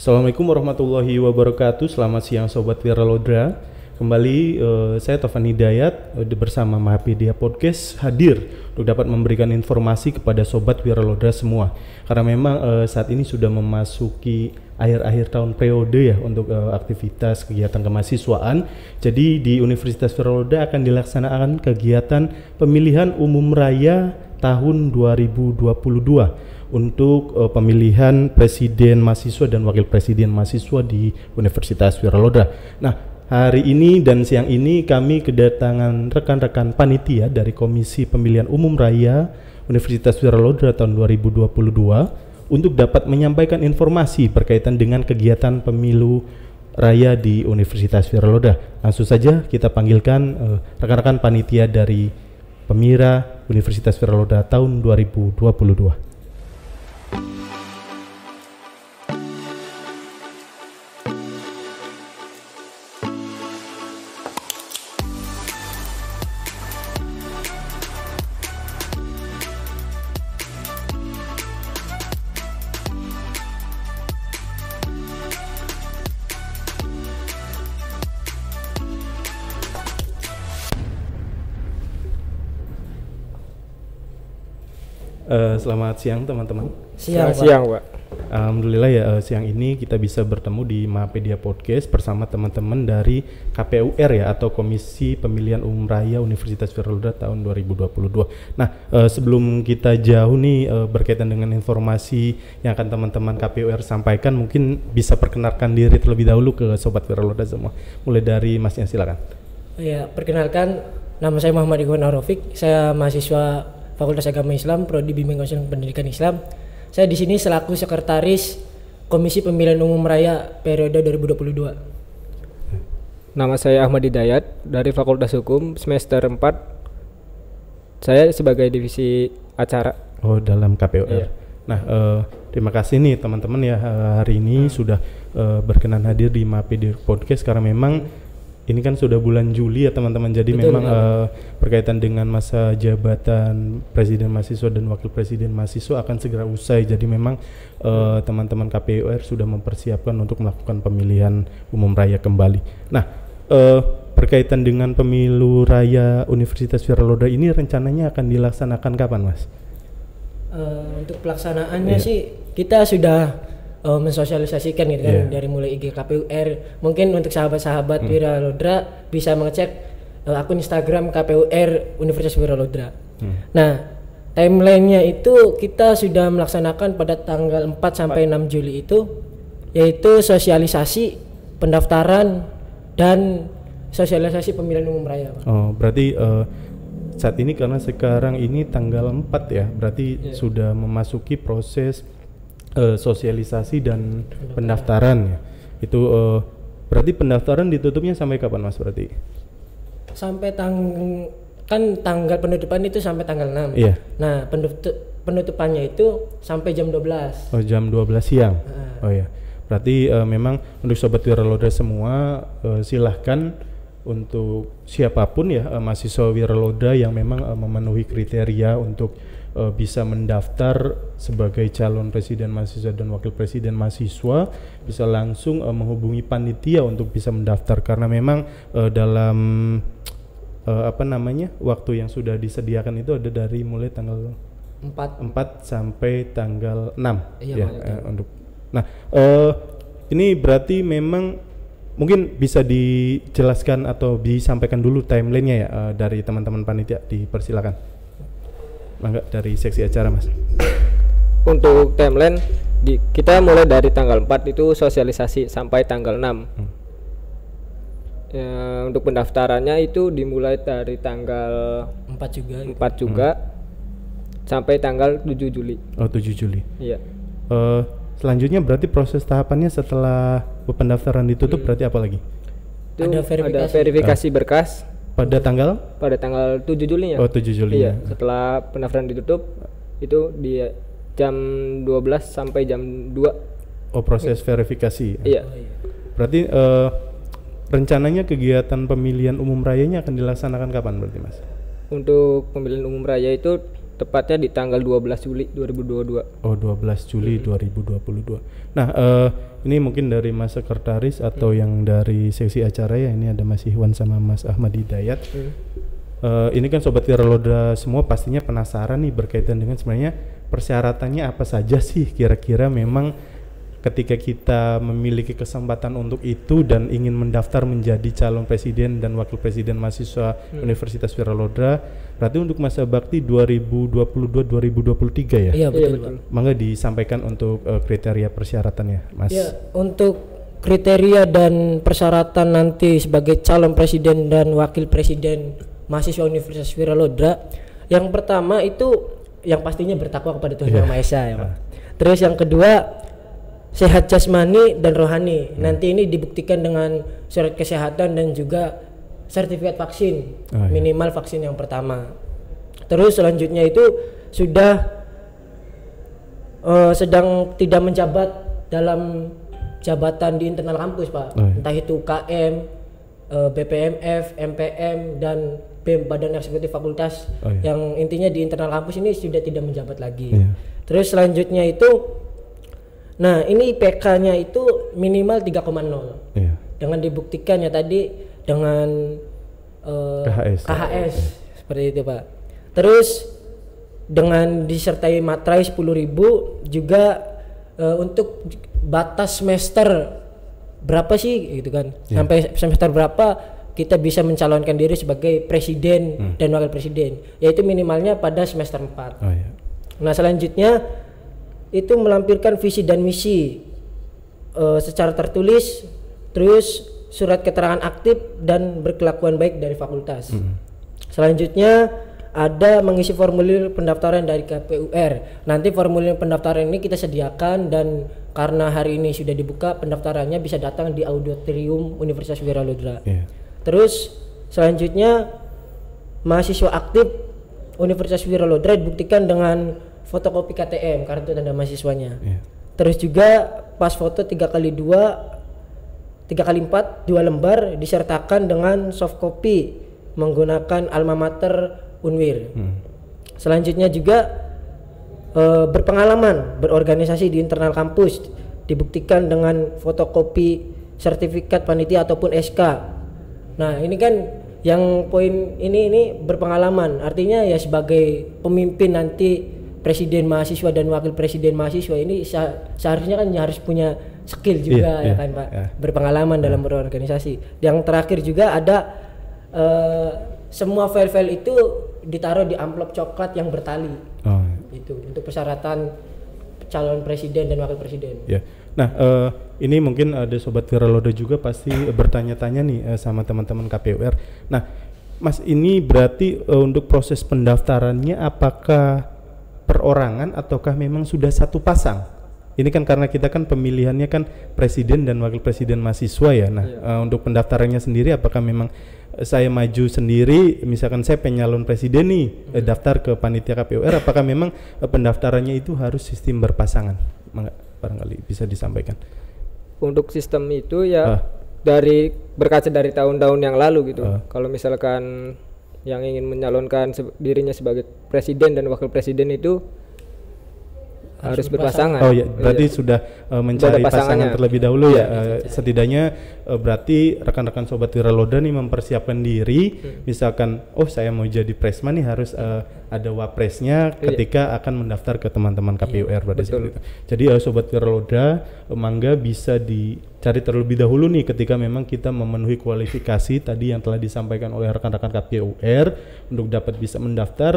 Assalamualaikum warahmatullahi wabarakatuh. Selamat siang Sobat Wiralodra. Kembali saya Taufan Hidayat bersama Mahapedia Podcast hadir untuk dapat memberikan informasi kepada Sobat Wiralodra semua. Karena memang saat ini sudah memasuki akhir-akhir tahun periode ya untuk aktivitas kegiatan kemahasiswaan. Jadi di Universitas Wiralodra akan dilaksanakan kegiatan pemilihan umum raya tahun 2022 untuk pemilihan presiden mahasiswa dan wakil presiden mahasiswa di Universitas Wiralodra. Nah, hari ini dan siang ini kami kedatangan rekan-rekan panitia dari Komisi Pemilihan Umum Raya Universitas Wiralodra tahun 2022 untuk dapat menyampaikan informasi berkaitan dengan kegiatan pemilu raya di Universitas Wiralodra. Langsung saja kita panggilkan rekan-rekan panitia dari Pemira Universitas Wiralodra tahun 2022. Selamat siang teman-teman. Siang, Pak. Alhamdulillah ya siang ini kita bisa bertemu di Mahapedia Podcast bersama teman-teman dari KPUR ya atau Komisi Pemilihan Umum Raya Universitas Wiralodra tahun 2022. Nah, sebelum kita jauh nih berkaitan dengan informasi yang akan teman-teman KPUR sampaikan, mungkin bisa perkenalkan diri terlebih dahulu ke Sobat Wiralodra semua. Mulai dari Masnya, silakan. Ya, perkenalkan, nama saya Muhammad Ikhwan Arofik. Saya mahasiswa Fakultas Agama Islam, Prodi Bimbingan Konseling Pendidikan Islam. Saya di sini selaku sekretaris Komisi Pemilihan Umum Raya periode 2022. Nama saya Ahmad Hidayat dari Fakultas Hukum semester 4. Saya sebagai divisi acara. Oh, dalam KPUR. Iya. Nah, terima kasih nih teman-teman ya hari ini sudah berkenan hadir di Mahapedia Podcast karena memang ini kan sudah bulan Juli ya teman-teman. Jadi betul, memang berkaitan dengan masa jabatan Presiden Mahasiswa dan Wakil Presiden Mahasiswa akan segera usai. Jadi memang teman-teman KPUR sudah mempersiapkan untuk melakukan pemilihan umum raya kembali. Nah, berkaitan dengan pemilu raya Universitas Wiralodra ini rencananya akan dilaksanakan kapan, Mas? Untuk pelaksanaannya sih kita sudah mensosialisasikan gitu kan dari mulai IG KPUR. Mungkin untuk sahabat-sahabat Wiralodra bisa mengecek akun Instagram KPUR Universitas Wiralodra. Nah, timelinenya itu kita sudah melaksanakan pada tanggal 4 sampai 6 Juli itu, yaitu sosialisasi, pendaftaran, dan sosialisasi pemilihan umum raya, Pak. Oh, berarti saat ini karena sekarang ini tanggal 4 ya, berarti sudah memasuki proses sosialisasi dan pendaftaran ya. Itu berarti pendaftaran ditutupnya sampai kapan, Mas, berarti? Sampai tanggal penutupan itu sampai tanggal 6. Iya. Nah, penutupannya itu sampai jam 12. Oh, jam 12 siang. Oh ya. Berarti memang untuk Sobat Wiralodra semua silahkan untuk siapapun ya mahasiswa Wiralodra yang memang memenuhi kriteria untuk bisa mendaftar sebagai calon presiden mahasiswa dan wakil presiden mahasiswa bisa langsung menghubungi panitia untuk bisa mendaftar karena memang dalam waktu yang sudah disediakan itu ada dari mulai tanggal 4 sampai tanggal 6 untuk. Nah, ini berarti memang mungkin bisa dijelaskan atau disampaikan dulu timelinenya ya dari teman-teman panitia, dipersilakan. Mangga dari seksi acara, Mas. Untuk timeline kita mulai dari tanggal 4 itu sosialisasi sampai tanggal 6. Untuk pendaftarannya itu dimulai dari tanggal 4 juga sampai tanggal 7 Juli. Oh, 7 Juli. Iya. Selanjutnya berarti proses tahapannya setelah pendaftaran ditutup berarti apa lagi? Itu ada verifikasi berkas. Pada tanggal 7 Juli ya. Oh, 7 Juli. Iya, setelah pendaftaran ditutup itu di jam 12 sampai jam 2. Oh, proses verifikasi. Iya. Berarti rencananya kegiatan pemilihan umum rayanya akan dilaksanakan kapan berarti, Mas? Untuk pemilihan umum raya itu tepatnya di tanggal 12 Juli 2022. Oh, 12 Juli 2022. Nah, Ini mungkin dari Mas Sekretaris atau yang dari seksi acara ya. Ini ada Mas Ikhwan sama Mas Ahmad Hidayat. Ini kan Sobat Wiralodra semua pastinya penasaran nih berkaitan dengan sebenarnya persyaratannya apa saja sih kira-kira memang ketika kita memiliki kesempatan untuk itu dan ingin mendaftar menjadi calon presiden dan wakil presiden mahasiswa Universitas Wiralodra, berarti untuk masa bakti 2022-2023 ya? Iya betul. Mangga disampaikan untuk kriteria persyaratannya, Mas. Ya, untuk kriteria dan persyaratan nanti sebagai calon presiden dan wakil presiden mahasiswa Universitas Wiralodra, yang pertama itu yang pastinya bertakwa kepada Tuhan Yang Maha Esa ya Pak. Terus yang kedua sehat jasmani dan rohani. Nanti ini dibuktikan dengan surat kesehatan dan juga sertifikat vaksin, minimal vaksin yang pertama. Terus selanjutnya itu sudah sedang tidak menjabat dalam jabatan di internal kampus Pak, entah itu KM, BPMF, MPM dan BEM Badan Eksekutif Fakultas, yang intinya di internal kampus ini sudah tidak menjabat lagi. Terus selanjutnya itu, nah ini IPK-nya itu minimal 3,0. Dengan dibuktikannya tadi dengan KHS seperti itu Pak. Terus dengan disertai materai 10.000 juga untuk batas semester berapa sih gitu kan, sampai semester berapa kita bisa mencalonkan diri sebagai presiden dan wakil presiden, yaitu minimalnya pada semester 4. Nah selanjutnya itu melampirkan visi dan misi secara tertulis, terus surat keterangan aktif dan berkelakuan baik dari fakultas. Selanjutnya ada mengisi formulir pendaftaran dari KPUR. Nanti formulir pendaftaran ini kita sediakan, dan karena hari ini sudah dibuka pendaftarannya bisa datang di auditorium Universitas Wiralodra. Terus selanjutnya mahasiswa aktif Universitas Wiralodra dibuktikan dengan fotokopi KTM, kartu tanda mahasiswanya. Terus juga pas foto 3x2 3x4 2 lembar disertakan dengan soft copy menggunakan alma mater Unwir. Selanjutnya juga berpengalaman berorganisasi di internal kampus dibuktikan dengan fotokopi sertifikat panitia ataupun SK. Nah ini kan yang poin ini berpengalaman, artinya ya sebagai pemimpin nanti presiden mahasiswa dan wakil presiden mahasiswa ini seharusnya kan harus punya skill juga ya kan Pak, berpengalaman dalam berorganisasi. Yang terakhir juga ada semua file-file itu ditaruh di amplop coklat yang bertali. Itu untuk persyaratan calon presiden dan wakil presiden. Nah ini mungkin ada Sobat Wiralodra juga pasti bertanya-tanya nih sama teman-teman KPUR. Nah Mas, ini berarti untuk proses pendaftarannya apakah perorangan ataukah memang sudah satu pasang? Ini kan karena kita kan pemilihannya kan presiden dan wakil presiden mahasiswa ya. Nah untuk pendaftarannya sendiri apakah memang saya maju sendiri, misalkan saya penyalon presiden nih, daftar ke panitia KPUR, apakah memang pendaftarannya itu harus sistem berpasangan? Barangkali bisa disampaikan. Untuk sistem itu ya dari berkaca dari tahun-tahun yang lalu gitu. Kalau misalkan yang ingin menyalonkan dirinya sebagai presiden dan wakil presiden itu harus berpasangan. Berarti sudah mencari pasangan terlebih dahulu setidaknya berarti rekan-rekan Sobat Wiralodra nih mempersiapkan diri. Misalkan saya mau jadi presman nih harus ada wapresnya ketika akan mendaftar ke teman-teman KPUR pada saat itu. Jadi Sobat Wiralodra mangga bisa dicari terlebih dahulu nih ketika memang kita memenuhi kualifikasi tadi yang telah disampaikan oleh rekan-rekan KPUR untuk dapat bisa mendaftar,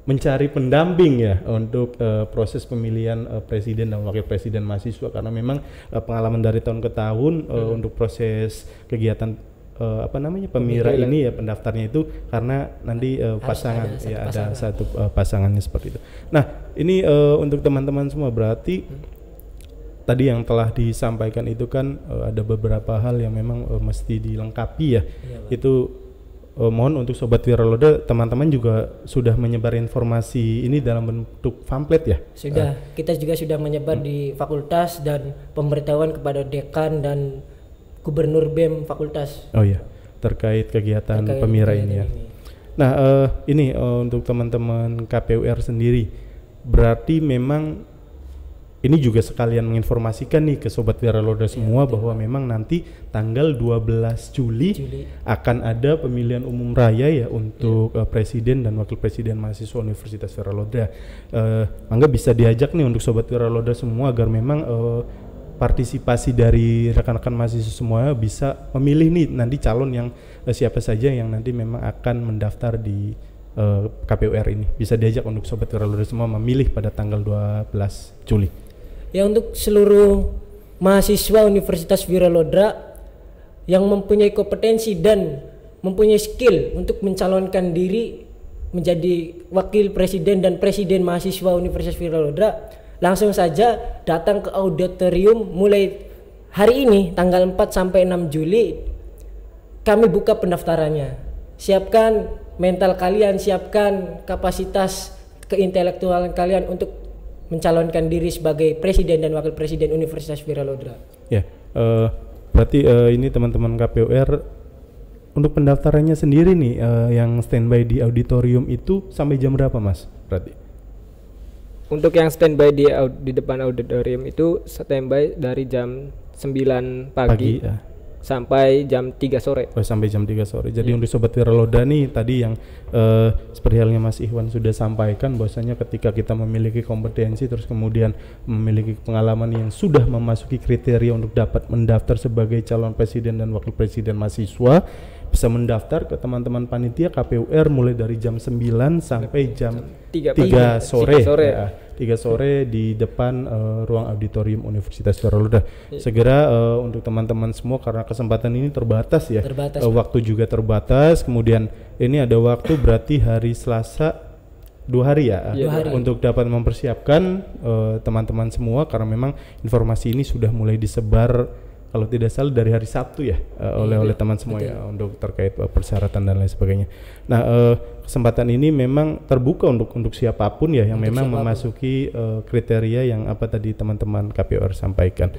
mencari pendamping ya untuk proses pemilihan presiden dan wakil presiden mahasiswa, karena memang pengalaman dari tahun ke tahun untuk proses kegiatan pemira ini ya pendaftarnya itu karena nanti pasangan ada satu pasangannya seperti itu. Nah ini untuk teman-teman semua berarti tadi yang telah disampaikan itu kan ada beberapa hal yang memang mesti dilengkapi ya. Itu mohon untuk Sobat Wiralodra, teman-teman juga sudah menyebar informasi ini dalam bentuk pamflet ya? Sudah, kita juga sudah menyebar di fakultas dan pemberitahuan kepada dekan dan gubernur BEM fakultas. Terkait kegiatan pemira ini ya. Nah ini untuk teman-teman KPUR sendiri, berarti memang ini juga sekalian menginformasikan nih ke Sobat Wiralodra semua bahwa memang nanti tanggal 12 Juli akan ada pemilihan umum raya ya untuk presiden dan wakil presiden mahasiswa Universitas Wiralodra. Mangga bisa diajak nih untuk Sobat Wiralodra semua agar memang partisipasi dari rekan-rekan mahasiswa semua bisa memilih nih nanti calon yang siapa saja yang nanti memang akan mendaftar di KPUR ini. Bisa diajak untuk Sobat Wiralodra semua memilih pada tanggal 12 Juli. Ya, untuk seluruh mahasiswa Universitas Wiralodra yang mempunyai kompetensi dan mempunyai skill untuk mencalonkan diri menjadi wakil presiden dan presiden mahasiswa Universitas Wiralodra, langsung saja datang ke auditorium mulai hari ini tanggal 4 sampai 6 Juli. Kami buka pendaftarannya. Siapkan mental kalian, siapkan kapasitas keintelektualan kalian untuk mencalonkan diri sebagai presiden dan wakil presiden Universitas Wiralodra. Ya, berarti ini teman-teman KPUR untuk pendaftarannya sendiri nih yang standby di auditorium itu sampai jam berapa, Mas? Berarti untuk yang standby di depan auditorium itu standby dari jam 9 pagi ya. Sampai jam 3 sore. Sampai jam 3 sore. Jadi untuk Sobat Wiralodra nih tadi yang seperti halnya Mas Ikhwan sudah sampaikan bahwasanya ketika kita memiliki kompetensi terus kemudian memiliki pengalaman yang sudah memasuki kriteria untuk dapat mendaftar sebagai calon presiden dan wakil presiden mahasiswa, bisa mendaftar ke teman-teman panitia KPUR mulai dari jam 9 sampai jam 3 sore. 3 sore di depan ruang auditorium Universitas Wiralodra. Segera untuk teman-teman semua karena kesempatan ini terbatas ya. Waktu juga terbatas. Kemudian ini ada waktu berarti hari Selasa 2 hari ya. 2 hari. Untuk dapat mempersiapkan teman-teman semua karena memang informasi ini sudah mulai disebar kalau tidak salah dari hari Sabtu ya oleh teman semua ya untuk terkait persyaratan dan lain sebagainya. Nah, kesempatan ini memang terbuka untuk siapapun ya yang untuk memang memasuki kriteria yang apa tadi teman-teman KPUR sampaikan.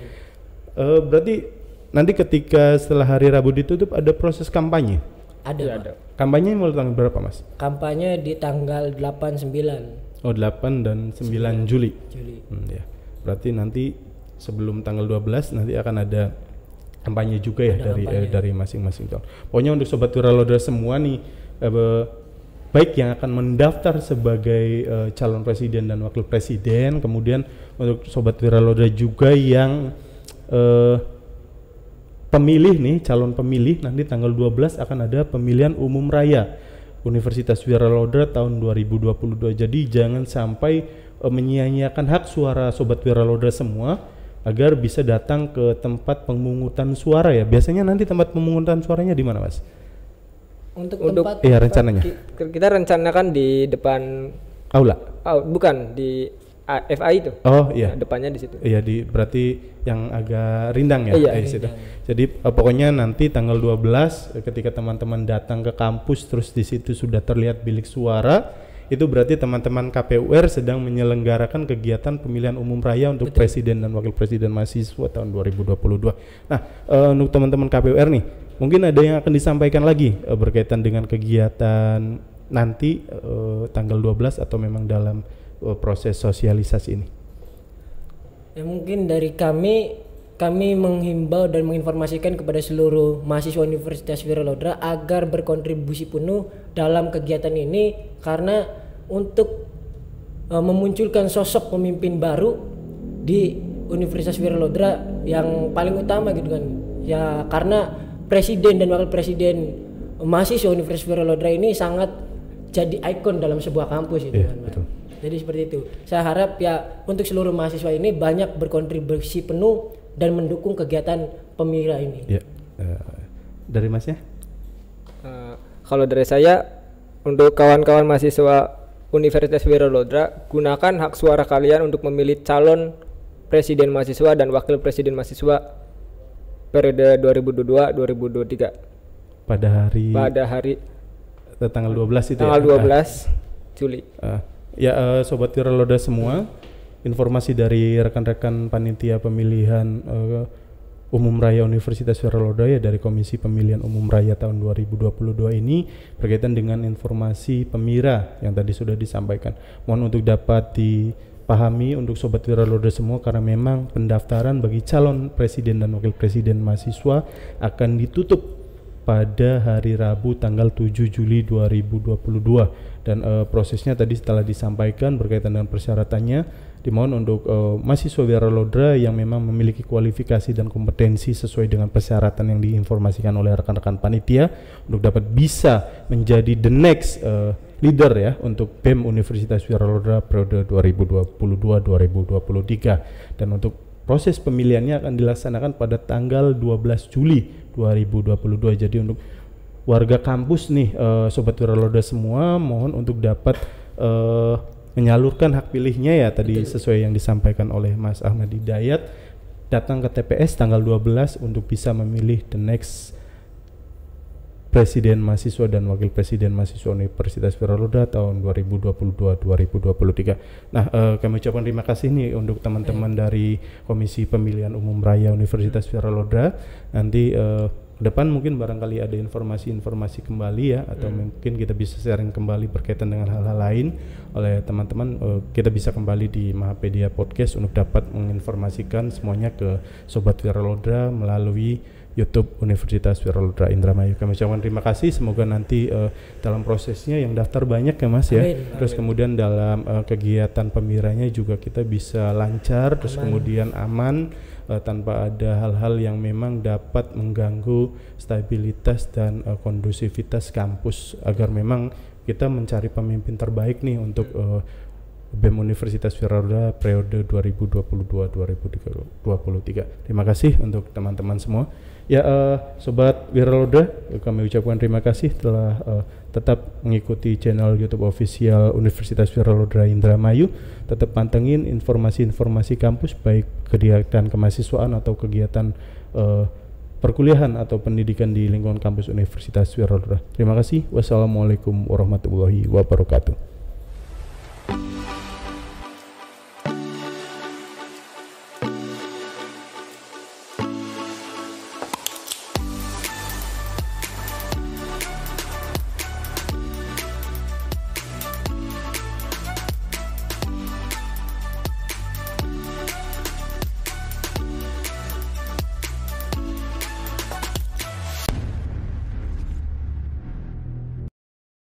Berarti nanti ketika setelah hari Rabu ditutup ada proses kampanye. Ada. Kampanye mulai tanggal berapa, Mas? Kampanye di tanggal 8-9. 8 dan 9 Juli. Ya. Berarti nanti sebelum tanggal 12 nanti akan ada kampanye juga ya dari masing-masing calon. Pokoknya untuk Sobat Wiralodra semua nih baik yang akan mendaftar sebagai calon presiden dan wakil presiden, kemudian untuk Sobat Wiralodra juga yang pemilih nih, calon pemilih nanti tanggal 12 akan ada pemilihan umum raya Universitas Wiralodra tahun 2022. Jadi jangan sampai menyia-nyiakan hak suara Sobat Wiralodra semua agar bisa datang ke tempat pemungutan suara ya. Biasanya nanti tempat pemungutan suaranya di mana, Mas? Untuk tempat rencananya. Kita rencanakan di depan aula. Bukan di FA itu. Oh iya. Depannya di situ. Iya, berarti yang agak rindang ya. Iya, di situ. Jadi pokoknya nanti tanggal 12 ketika teman-teman datang ke kampus terus di situ sudah terlihat bilik suara, itu berarti teman-teman KPUR sedang menyelenggarakan kegiatan pemilihan umum raya untuk presiden dan wakil presiden mahasiswa tahun 2022. Nah, untuk teman-teman KPUR nih, mungkin ada yang akan disampaikan lagi berkaitan dengan kegiatan nanti tanggal 12 atau memang dalam proses sosialisasi ini. Ya, mungkin dari kami menghimbau dan menginformasikan kepada seluruh mahasiswa Universitas Wiralodra agar berkontribusi penuh dalam kegiatan ini karena untuk memunculkan sosok pemimpin baru di Universitas Wiralodra yang paling utama gitu kan. Ya karena presiden dan wakil presiden mahasiswa Universitas Wiralodra ini sangat jadi ikon dalam sebuah kampus itu kan. Betul. Jadi seperti itu. Saya harap ya untuk seluruh mahasiswa ini banyak berkontribusi penuh dan mendukung kegiatan pemira ini. Ya, dari Masnya? Kalau dari saya, untuk kawan-kawan mahasiswa Universitas Wiralodra, gunakan hak suara kalian untuk memilih calon presiden mahasiswa dan wakil presiden mahasiswa periode 2022-2023. Pada hari tanggal 12 itu tanggal 12 Juli. Sobat Wiralodra semua, informasi dari rekan-rekan panitia pemilihan umum raya Universitas Wiralodra ya dari Komisi Pemilihan Umum Raya tahun 2022 ini berkaitan dengan informasi pemira yang tadi sudah disampaikan. Mohon untuk dapat pahami untuk Sobat Wiralodra semua, karena memang pendaftaran bagi calon presiden dan wakil presiden mahasiswa akan ditutup pada hari Rabu tanggal 7 Juli 2022 dan prosesnya tadi setelah disampaikan berkaitan dengan persyaratannya, dimohon untuk mahasiswa Wiralodra yang memang memiliki kualifikasi dan kompetensi sesuai dengan persyaratan yang diinformasikan oleh rekan-rekan panitia untuk dapat bisa menjadi the next leader ya untuk BEM Universitas Wiralodra periode 2022-2023, dan untuk proses pemilihannya akan dilaksanakan pada tanggal 12 Juli 2022. Jadi untuk warga kampus nih Sobat Wiralodra semua mohon untuk dapat menyalurkan hak pilihnya ya tadi sesuai yang disampaikan oleh Mas Ahmad Hidayat, datang ke TPS tanggal 12 untuk bisa memilih the next Presiden Mahasiswa dan Wakil Presiden Mahasiswa Universitas Wiralodra tahun 2022-2023. Nah, kami ucapkan terima kasih nih untuk teman-teman dari Komisi Pemilihan Umum Raya Universitas Wiralodra. Nanti ke depan mungkin barangkali ada informasi-informasi kembali ya, atau mungkin kita bisa sharing kembali berkaitan dengan hal-hal lain oleh teman-teman. Kita bisa kembali di Mahapedia Podcast untuk dapat menginformasikan semuanya ke Sobat Wiralodra melalui YouTube Universitas Wiralodra Indramayu. Kami ucapkan terima kasih, semoga nanti dalam prosesnya yang daftar banyak ya Mas ya. Terus kemudian dalam kegiatan pemilihannya juga kita bisa lancar, terus kemudian aman, tanpa ada hal-hal yang memang dapat mengganggu stabilitas dan kondusivitas kampus, agar memang kita mencari pemimpin terbaik nih untuk BEM Universitas Wiralodra periode 2022-2023. Terima kasih untuk teman-teman semua. Ya, Sobat Wiralodra, kami ucapkan terima kasih telah tetap mengikuti channel YouTube official Universitas Wiralodra Indramayu. Tetap pantengin informasi-informasi kampus, baik kegiatan kemahasiswaan atau kegiatan perkuliahan atau pendidikan di lingkungan kampus Universitas Wiralodra. Terima kasih. Wassalamualaikum warahmatullahi wabarakatuh.